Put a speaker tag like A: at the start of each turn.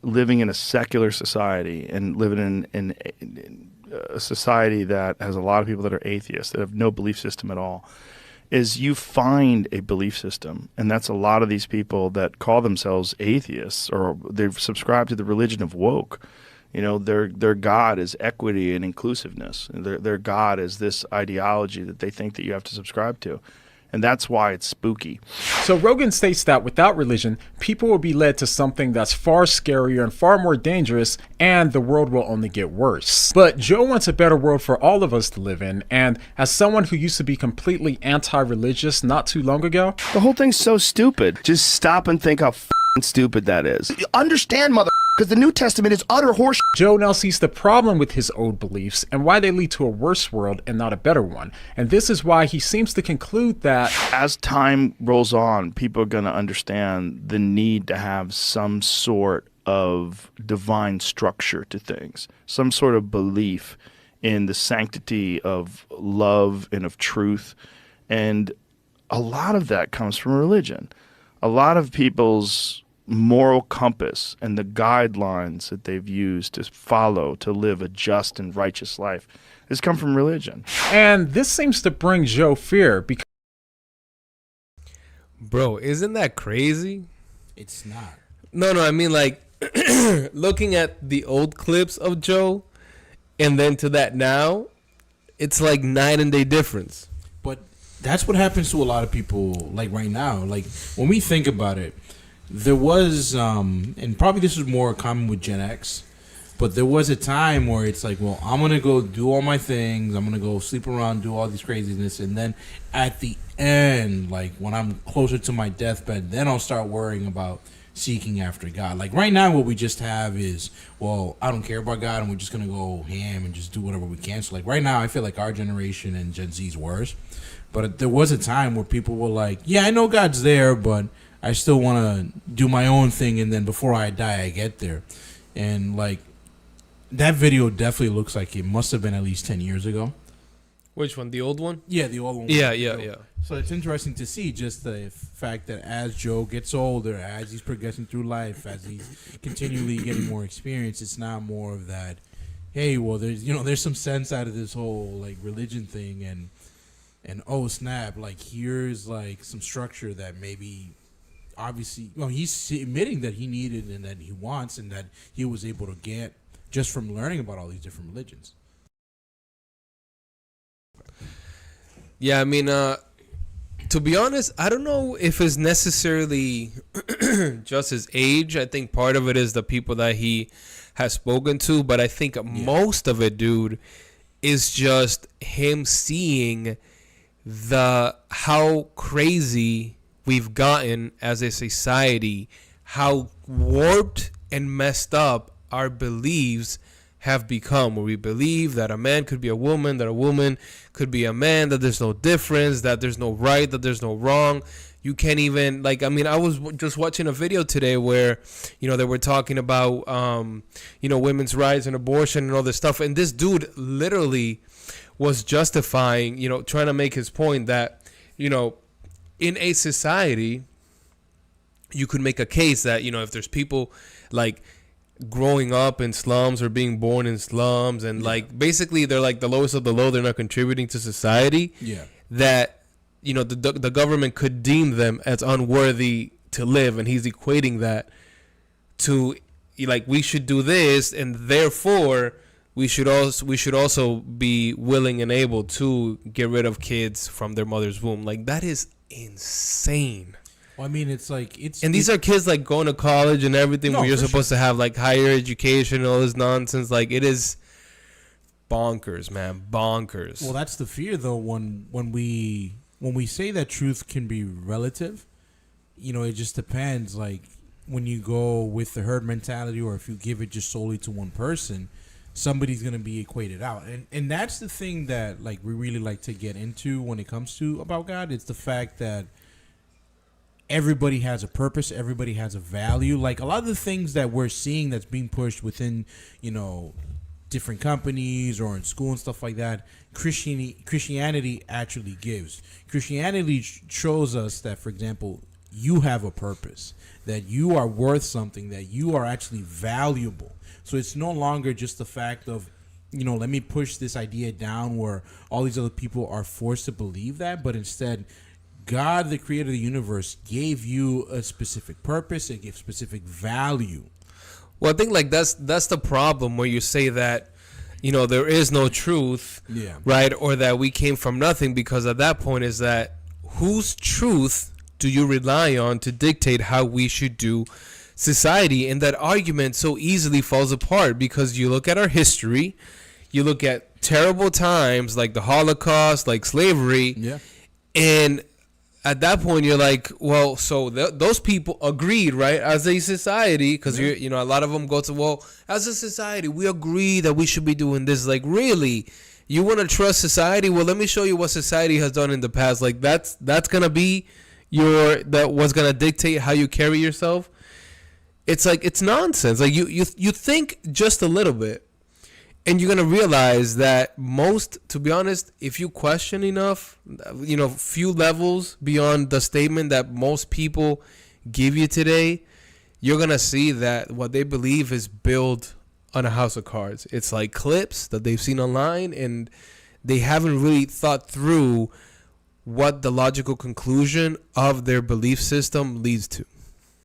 A: living in a secular society and living in a society that has a lot of people that are atheists, that have no belief system at all, is you find a belief system. And that's a lot of these people that call themselves atheists, or they've subscribed to the religion of woke. You know, their God is equity and inclusiveness. Their God is this ideology that they think that you have to subscribe to. And that's why it's spooky.
B: So Rogan states that without religion, people will be led to something that's far scarier and far more dangerous, and the world will only get worse. But Joe wants a better world for all of us to live in, and as someone who used to be completely anti-religious not too long ago,
A: the whole thing's so stupid. Just stop and think how f***ing stupid that is. You understand, mother, because the New Testament is utter horse.
B: Joe now sees the problem with his old beliefs and why they lead to a worse world and not a better one. And this is why he seems to conclude that
A: as time rolls on, people are going to understand the need to have some sort of divine structure to things, some sort of belief in the sanctity of love and of truth. And a lot of that comes from religion. A lot of people's moral compass and the guidelines that they've used to follow to live a just and righteous life has come from religion.
B: And this seems to bring Joe fear because...
C: Bro, isn't that crazy?
D: It's not.
C: No, I mean, like, looking at the old clips of Joe and then to that now, it's like night and day difference.
D: But that's what happens to a lot of people, like, right now. Like, when we think about it, there was, and probably this was more common with Gen X, but there was a time where it's like, well, I'm going to go do all my things. I'm going to go sleep around, do all these craziness. And then at the end, like when I'm closer to my deathbed, then I'll start worrying about seeking after God. Like right now, what we just have is, well, I don't care about God and we're just going to go ham and just do whatever we can. So like right now, I feel like our generation and Gen Z is worse. But there was a time where people were like, yeah, I know God's there, but I still want to do my own thing, and then before I die, I get there. And, like, that video definitely looks like it must have been at least 10 years ago.
C: Which one? The old one?
D: Yeah, the old one.
C: Yeah.
D: So it's interesting to see just the fact that as Joe gets older, as he's progressing through life, as he's continually getting more experience, it's not more of that, hey, well, there's some sense out of this whole, like, religion thing, and oh, snap, like, here's, like, some structure that maybe... Obviously, well, he's admitting that he needed and that he wants and that he was able to get just from learning about all these different religions.
C: Yeah, I mean, to be honest, I don't know if it's necessarily just his age. I think part of it is the people that he has spoken to, but I think most of it, dude, is just him seeing how crazy we've gotten as a society, how warped and messed up our beliefs have become, where we believe that a man could be a woman, that a woman could be a man, that there's no difference, that there's no right, that there's no wrong. You can't even, like, I mean, I was just watching a video today where, they were talking about, women's rights and abortion and all this stuff. And this dude literally was justifying, trying to make his point that, in a society, you could make a case that, if there's people like growing up in slums or being born in slums and like basically they're like the lowest of the low, they're not contributing to society.
D: Yeah.
C: That, the government could deem them as unworthy to live. And he's equating that to like, we should do this and therefore we should also be willing and able to get rid of kids from their mother's womb. Like that is insane.
D: Well, I mean, it's like
C: these are kids like going to college and everything, where you're supposed to have like higher education and all this nonsense. Like it is bonkers, man, bonkers.
D: Well, that's the fear though. When we say that truth can be relative, it just depends. Like when you go with the herd mentality, or if you give it just solely to one person, somebody's going to be equated out. And that's the thing that like we really like to get into when it comes to about God. It's the fact that everybody has a purpose, everybody has a value. Like a lot of the things that we're seeing that's being pushed within, different companies or in school and stuff like that, Christianity actually gives. Christianity shows us that, for example, you have a purpose, that you are worth something, that you are actually valuable. So it's no longer just the fact of, let me push this idea down where all these other people are forced to believe that, but instead, God, the creator of the universe, gave you a specific purpose, it gave specific value.
C: Well, I think like that's the problem where you say that, there is no truth, right? Or that we came from nothing, because at that point is that whose truth do you rely on to dictate how we should do society? And that argument so easily falls apart because you look at our history, you look at terrible times like the Holocaust, like slavery, and at that point you're like, well, so those people agreed, right, as a society, because a lot of them go to, well, as a society we agree that we should be doing this. Like, really, you want to trust society? Well, let me show you what society has done in the past. Like, that's gonna be what's gonna dictate how you carry yourself. It's like, it's nonsense. Like, you think just a little bit, and you're going to realize that to be honest, if you question enough, few levels beyond the statement that most people give you today, you're going to see that what they believe is built on a house of cards. It's like clips that they've seen online, and they haven't really thought through what the logical conclusion of their belief system leads to.